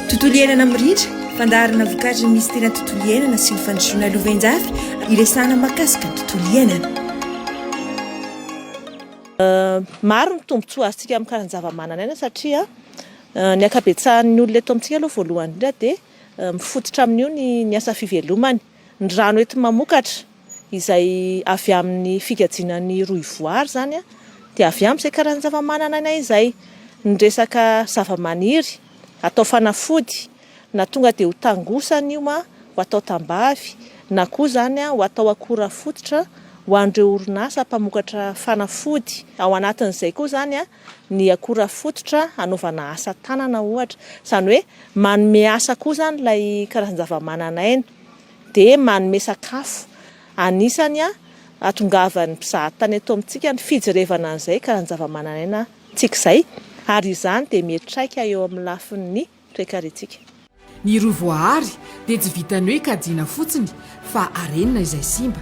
tontolo iainana miritra fandaharana vokaritra ny misy tena tontolo iainana sy ny fandrosoana lovain-jafy iresahana mahakasika ny tontolo iainana. Maro ny tombontsoa azontsika amin'ny karazan-java-mananaina satria ny ankabetsahan'ny olona eto amintsika aloha voalohany indrindra dia mifototra amin'io ny asa fivelomany, ny rano ety mamokatra izay avy amin'ny fikajianan'ny roivoary zany dia avy amin'izay karazana zava-mananaina izay, ny resaka zava-maniry atao fanafody na tonga dia ho tangosana io ho atao tambavy na koa zany ho atao akora fototra ho an'ireo orinasa mpamokatra fanafody. Ao anatin'izay koa zany ny akora fototra anaovana asa tanana ohatra, izany hoe manome asa koa zany ilay karazana zava-mananaina dia manome sakafo. Anisany ahatongavan'ny mpizahatany eto amintsika ny fijerevana an'izay karazana zava-mananaina tsikizay ary izany dia mihetraika eo amin'ny lafin'ny toe-karetsika. Ny rovoahary dia tsy vitany hoe kajiana fotsiny fa arenina izay simba.